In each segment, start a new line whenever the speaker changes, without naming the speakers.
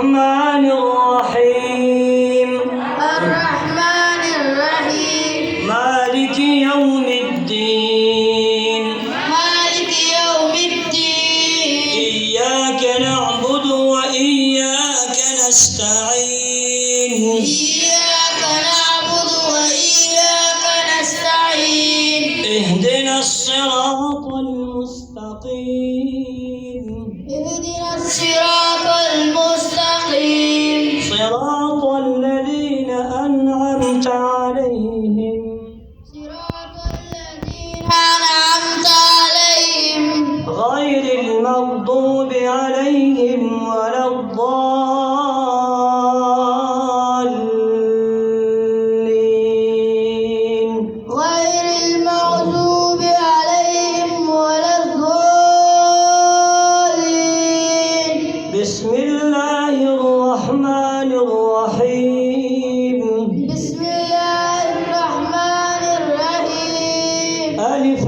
الرحمن الرحيم مالك يوم الدين إياك نعبد وإياك نستعين اهدنا الصراط المستقيم صراط الذين أنعمت عليهم غير المغضوب عليهم ولا الضالين بسم الله الرحمن الرحيم ألف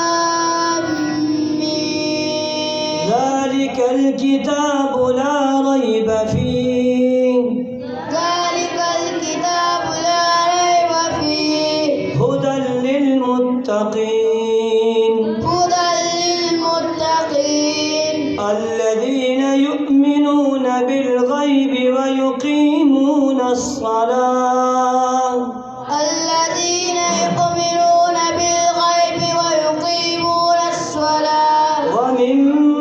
لام ميم ذلك الكتاب لا ريب فيه هدى للمتقين الذين يؤمنون بالغيب ويقيمون الصلاة